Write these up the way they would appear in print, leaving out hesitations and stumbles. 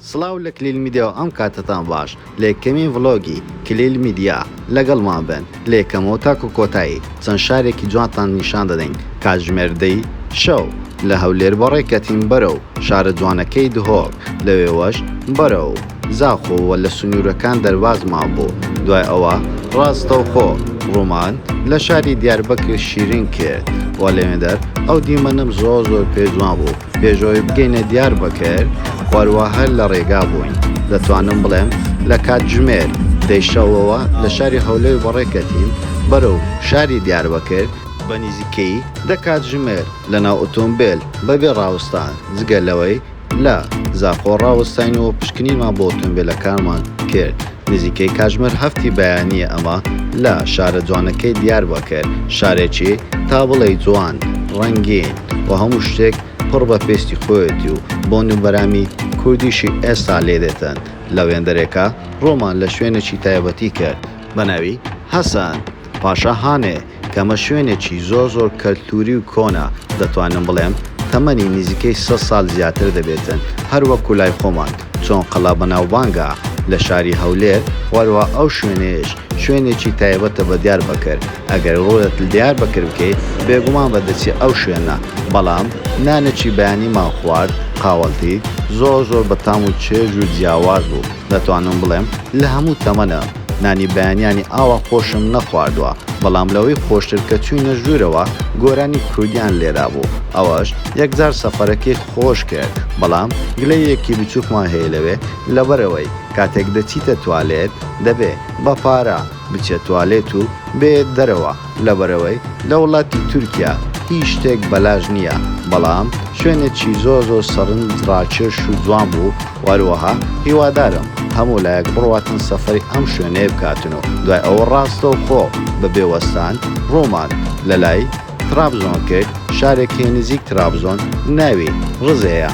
سڵاو لە کلیل میدیاوە ئەم کاتتان باش لە یەکەمین ڤڵۆگی کلیل میدیا لەگەڵمان بن لە یەکەمەوە تاکو کۆتایی چەند شارێکی جوانتان نیشان دەدەین کاتژمێردەی شەو لە هەولێر بەڕێکەتین بەرەو شارە جوانەکەی دهۆک لەوێوەش بەرەو زاخۆوە لە سنوورەکان دەربازمان بوو دوای ئەوە ڕاستەوخۆ ڕۆمان لە شاری دیاربەکر شیرین کرد و لەوێندەر ئەو دیمەنم زۆر پێجوان بوو پێشەوەی بگەینە دیاربەکر وەروە هەر لە ڕێگا بووین دەتوانم بڵێم لە کاتژمێر دەیشەوەوە لە شاری هەولێر بەڕێکەتین بەرەو شاری دیاربەکر بە نزیکەی دە کاتژمێر لەناو ئۆتۆمبیل بەبێ ڕاوستان جگە لەوەی لە زاخۆ ڕاوەستاینەوە پشکنینمان بۆ ئۆتۆمبیلەکانمان کرد نزیکەی کاتژمێر هەفتی بەیانیە ئەمە لە شارە جوانەکەی دیاربەکر شارێکی تا بڵێ جوان ڕەنگین و هەموو شتێک پڕ بە پێستی خۆیەتی و بۆ نوبەرامی کوردیشی ئێستا لێدێتن لە وێندەرێکە ڕۆمان لە شوێنێکی تایبەتی کرد بە ناوی هەسەن پاشا هانێ کەمە شوێنێکی زۆر کەلتوری و کۆنا دەتوانم بڵێم تەمەنی نزیکەی 100 ساڵ زیاتر دەبێتن هەروەکو لای خۆمان چۆن قەڵا بەناوبانگە لە شاری هەولێر وەروە ئەو شوێنێش شوێنێکی تایبەتە بە دیاربەکر ئەگەر ڕۆیەت دیاربەکر بکەیت بێگومان بە دەچی ئەو شوێنە بەڵام نانێکی بەیانیمان خوارد قاوەڵتی زۆر بە تام و چێژ و جیاواز بوو دەتوانم بڵێم لە هەموو تەمەنە نانی بەیانیانی ئاوا خۆشم نەخواردووە بەڵام لەوەی خۆشتر کە چووینە ژوورەوە گۆرانی کوردیان لێرا بوو ئەوەش یەکجار سەفەرەکەی خۆش کرد بەڵام گلەیەکی بچووکمان هەیە لەوێ لەبەرەوەی کاتێک دەچیتە توالێت دەبێ بە پارە بچێت توالێت و بێت دەرەوە لەبەرەوەی لە وڵاتی تورکیا هیچ شتێک بەلاژ نییە بەڵام شوێنێکی زۆر سەرنج ڕاکێش و جوان بوو وەروەها هیوادارم هەموو لایەک بڕواتن سەفەری ئەم شوێنەیە بکاتنەوە دوای ئەوە ڕاستە و خۆ بە بێوەستان ڕۆمان لە لای ترابزۆن کرد شارێکی نزیک ترابزۆن ناوی ڕزەیە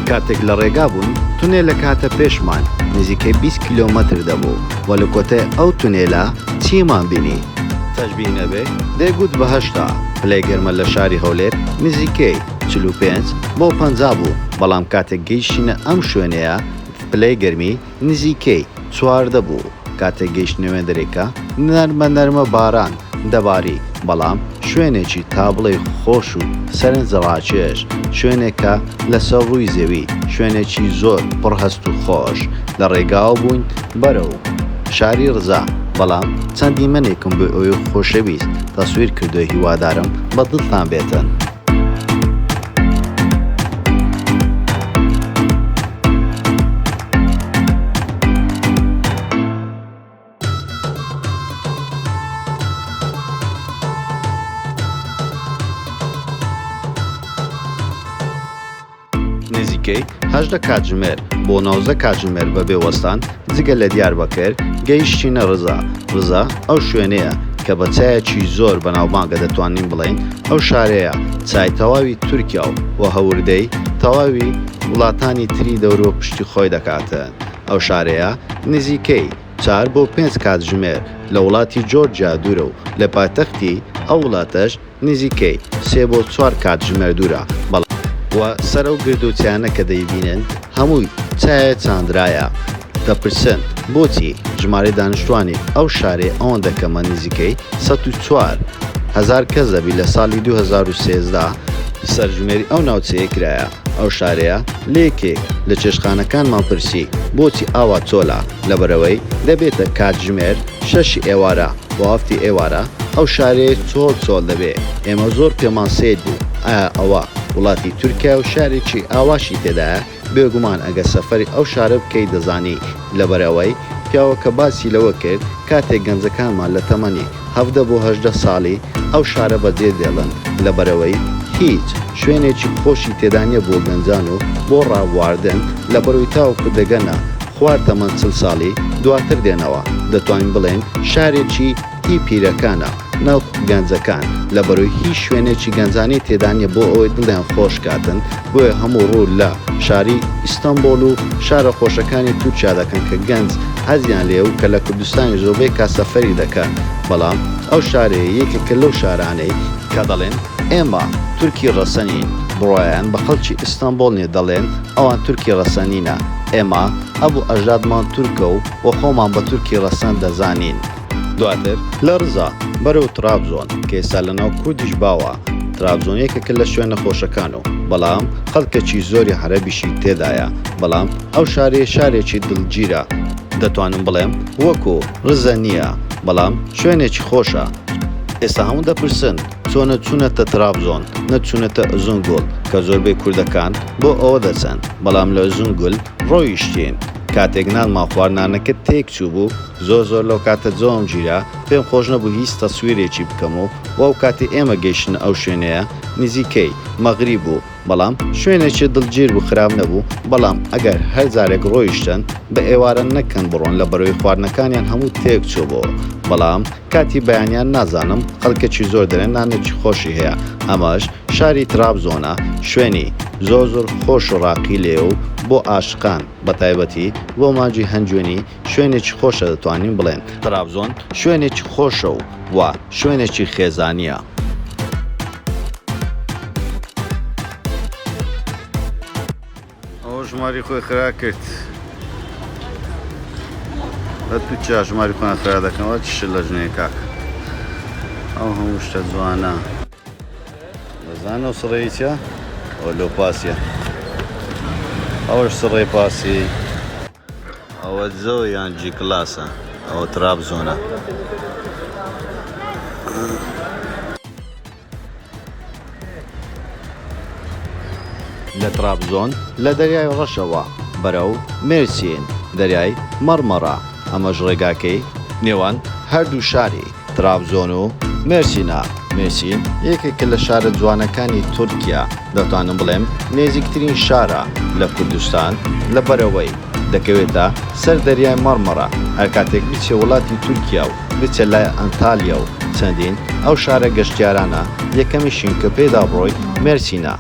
کاتێک لە ڕێگا بوون تونێل لە کاتە پێشمان نزیکەی 20 کیلۆمەتر دەبوو و لە کۆتای ئەو تونێلە چیمان بینی تەشبیه نەبێ دەیگوت بە8 پلەی گەرمە لە شاری هەولێر نزیکەی 45 بۆ 50 بوو بەڵام کاتێک گەیشتینە ئەم شوێنەیە پلەی گەرمی نزیکەی 14 بوو کاتێک گەیشتنەوە دەرێکە نەرمە باران دەباری بەڵام شوێنێکی تا بڵێ خۆش و سەرنجڕاکێش شوێنێکە لەسەر ڕووی زەوی شوێنێکی زۆر پڕهەست و خۆش لە ڕێگاوە بووین بەرەو شاری ڕزا بەڵام چەندی منێکم بۆ ئەوەی خۆشەویست تەسویر کردو هیوادارم بە دڵتان بێتن نزیکەی 18 کاتژمێر بۆ 19 کاتژمێر بە بێوەستان جگە لە دیاربەکر گەیشتینە ڕزا ئەو شوێنەیە کە بە چایەکی زۆر بەناوبانگە دەتوانین بڵێن ئەو شارەیە چای تەواوی تورکیا و هەوردەی تەواوی وڵاتانی تری دەورۆ پشتی خۆی دەکاتن ئەو شارەیە نزیکەی 4 بۆ 5 کاتژمێر لە وڵاتی جۆرجیا دوورە و لە پایتەختی ئەو وڵاتەش نزیکەی 3 بۆ 4 کاتژمێر دوورە و سەرە و گردوچیانە کە دەیبینن هەمووی چایە چاندرایە دەپرسن بۆچی ژمارە دانیشتوانی ئەو شارێ ئەوەندە کەمە نزیکەی 104 هزار کەس دەبی لە ساڵی 2013 سەرژمێری ئەو ناوچەیە کرایە ئەو شارەیە لێکێک لە چێشخانەکانمان پرسی بۆچی ئاوا چۆلە لەبەرەوەی دەبێتە کاتژمێر 6 ئێوارە بۆ هەفتی ئێوارە ئەو شارەیە چۆل دەبێ ئێمە زۆر پێمان سێت بوو ئایا ئەوە وڵاتی تورکیا و شارێکی ئاواشی تێدایە بێگومان ئەگە سەفەری ئەو شارە بکەی دەزانی لەبەرەوەی پیاوە کە باسی لەوە کرد کاتێک گەنجەکانمان لە تەمەنی 17 بۆ 18 ساڵی ئەو شارە بەجێ دێڵن لەبەرەوەی هیچ شوێنێکی خۆشی تێدانە بۆ گەنجان و بۆ ڕابواردن لە بەرەوەی تاوەکو دەگەنە خوار تەمەن 40 ساڵی دواتر دێنەوە دەتوانین بڵێن شارێکی هی پیرەکانە ناوخ گەنجەکان لە بەرەوەی هیچ شوێنێکی گەنجانی تێدانە بۆ ئەوەی دڵیان خۆش کاتن بۆیە هەموو ڕوو لە شاری ئیستانبول و شارە خۆشەکانی تورکیا دەکەن کە گەنج حەزیان لێ و کە لە کوردستانی زۆربەی کاسەفەری دەکەن بەڵام ئەو شارەیە یەکێکە لەو شارانەی کە دەڵێن ئێمە تورکی ڕەسەنین بڕۆیان بە خەڵکی ئیستانبوڵنێ دەڵێن ئەوان تورکی ڕەسەنینە، ئێمە ئەبوو ئەژادمان تورکە و خۆمان بە تورکی ڕەسەن دەزانین. دواتر لە ڕزا بەرەو ترابزۆن کە ئێستا لەناو کوردیش باوە. ترابزۆن یەکێکە لە شوێنە خۆشەکان و بەڵام خەڵکێکی زۆری عەرەبیشی تێدایە، بەڵام ئەو شارەیە شارێکی دڵگیرە. دەتوانم بڵێم وەکو ڕزە نییە، بەڵام شوێنێکی خۆشە. ئێستا هەموو دەپرسن چۆنە چوونەتە ترابزۆن نەچوونەتە ئەزونگۆڵ کە زۆربەی کوردەکان بۆ ئەوە دەچەن، بەڵام لە ئەزونگۆل ڕۆیشتین. کاتێک نانمان خواردنانەکە تێک چوو بوو زۆر لەو کاتە جۆم گیرە پێم خۆش نەبوو هیچ تەسویرێکی بکەم و ئەو کاتی ئێمە گەیشتن ئەو شوێنەیە نزیکەی مەغریب بوو، بەڵام شوێنێکی دڵگیر بوو خراپ نەبوو. بەڵام ئەگەر هەر جارێک ڕۆیشتن بە ئێوارە نەکەن بڕۆن لە بەرەوەی خواردنەکانیان هەموو تێک چوو بۆ، بەڵام کاتی بەیانیان نازانم خەڵکێکی زۆر دەرێن نانێکی خۆشی هەیە. ئەمەش شاری ترابزۆنە، شوێنی زۆر خۆش و ڕاقی لێ و بۆ ئاشقان بە تایبەتی بۆ مانجی هەنجوێنی شوێنێکی خۆشە دەتوانین بڵێن. ترابزۆن شوێنێکی خۆشە و شوێنێکی خێزانیە. ئەوە ژماری خۆی خرا کرد بە تو چا ژماری خۆیان خرا دەکەمەوە چش لە ژنێ کاک ئەو هەموو شتە جوانە دەزانە و سڕێی چە ئەوە لۆ پاسیە، ئەوەش سڕێ پاسی، ئەوە جەوە یان جی کلاسە، ئەوە ترابزۆنە. لە ترابزۆن لە دەریای ڕەشەوە بەرەو مێرسین دەریای مەرمەڕە، ئەمەش ڕێگاکەی نێوان هەردوو شاری ترابزۆن و مێرسینە. مێرسین یەکێکە لە شارە جوانەکانی تورکیا، دەتوانم بڵێم نێزیکترین شارە لە کوردستان لە بەرەوەی دەکەوێتە سەر دەریای مەرمەڕە. هەر کاتێک بچێ وڵاتی تورکیا و بچێ لای ئەنتالیا و چەندین ئەو شارە گەشتیارانە یەکەمیشین کە پێدا بڕۆی مێرسینە.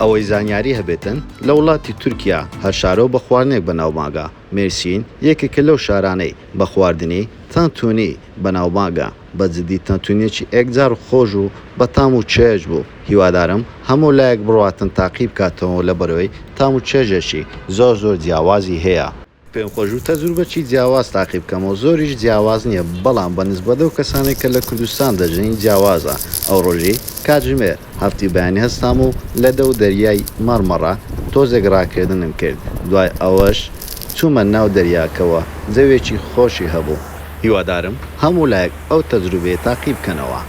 ئەوەی زانیاری هەبێتن لە وڵاتی تورکیا هەر شارە بە خواردنێک بەناوبانگە. مێرسین یەکێکە لەو شارانەی بە خواردنی تەنتونی بەناوبانگە، بە جددی تەنتونیەکی ئەکجار خۆش و بە تام و چێژ بوو. هیوادارم هەموو لایەک بڕاتن تاقی بکاتەوە لە بەرەوەی تام و چێژێکی زۆر جیاوازی هەیە. پێم خۆش و تەجروبەکی جیاواز تاقی بکەمەوە، زۆریش جیاواز نییە، بەڵام بە نسبەتە و کەسانێک کە لە کوردستان دەژین جیاوازە. ئەو ڕۆژی کاتژمێر هەفتی بەیانی هەستام و لە دەو دەریای مەرمەڕە تۆزێک ڕاکردنم کرد. دوای ئەوەش چوومە ناو دەریاکەوە، جەوێکی خۆشی هەبوو. هیوادارم هەموو لایەک ئەو تەجروبەیە تاقی بکەنەوە.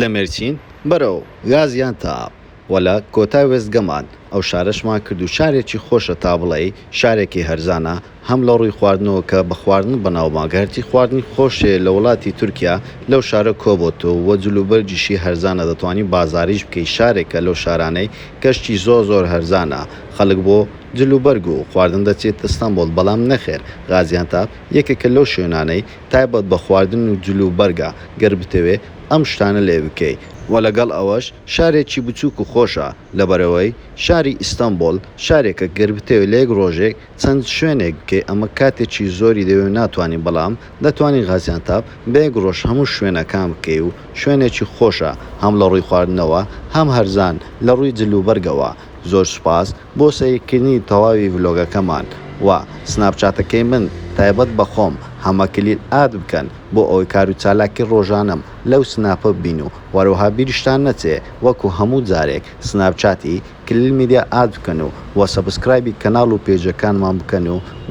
لە مێرسین بەرەو گازیانتاپ وەلا کۆتای وێستگەمان ئەو شارەشمان کرد و شارێکی خۆشە تا بڵێ شارێکی هەرزانە، هەم لە ڕووی خواردنەوە کە بە خواردن بەناوبانگەرتی خواردنی خۆشێ لە وڵاتی تورکیا لەو شارە کۆبۆتەوە وە جلوبەرجیشی هەرزانە دەتوانی بازاریش بکەی. شارێکە لەو شارانەی کەشتی زۆر هەرزانە، خەڵک بۆ جلوبەرگ و خواردن دەچێت ئیستانبوڵ، بەڵام نەخێر. غازیانتاپ یەکێکە لەو شوێنانەی تایبەت بە خواردن و جلوبەرگە گەر بتەوێ ئەم شتانە لێ بکەی. و لەگەڵ ئەوەش شارێکی بچووک و خۆشە لە بەرەوەی شاری ئیستانبوڵ، شارێکە گەربتەوێ لە یەک ڕۆژێک چەند شوێنێک بکەی ئەمە کاتێکی زۆری دەوێ ناتوانین، بەڵام دەتوانین غازیانتاپ بە یەک ڕۆژ هەموو شوێنەکان بکەی و شوێنێکی خۆشە هەم لە ڕووی خواردنەوە هەم هەرزان لە ڕووی جلوبەرگەوە. زۆر سوپاس بۆ سەیرکردنی تەواوی ڤلۆگەکەمان و سناپچاتەکەی من تایبەت بە خۆم هەمە کلیل ئاد بکەن بۆ ئەوەی کار و چالاکی ڕۆژانم لەو سناپە ببین و وەروەها بیریشتان نەچێ وەکو هەموو جارێک سناپچاتی کلیل میدیا ئاد بکەن و سەبسکرایبی کەناڵ و پێجەکانمان بکەن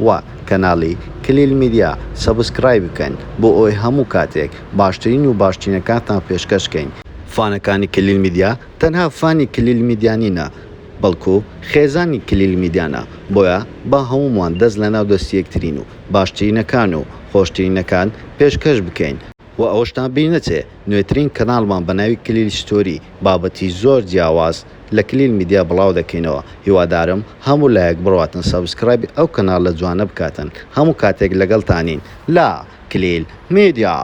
و کەناڵی کلیل میدیا سەبسکرایب بکەن بۆ ئەوەی هەموو کاتێک باشترین و باشترینەکانتان پێشکەشکەین. فانەکانی کلیل میدیا تەنها فانی کلیل میدیانینە، بەڵکو خێزانی کلیل میدیانە، بۆیە با هەمومان دەست لە ناو دەستی یەکترین و باشترینەکان و خۆشترینەکان پێشکەش بکەین. و ئەوەشتان بیر نەچێ نوێترین کەناڵمان بە ناوی کلیل ستۆری بابەتی زۆر جیاواز لە کلیل میدیا بڵاو دەکەینەوە. هیوادارم هەموو لایەک بڕاتن سەبسکرایبی ئەو کەناڵ لە جوانە بکاتن. هەموو کاتێک لەگەڵتانین لا کلیل میدیا.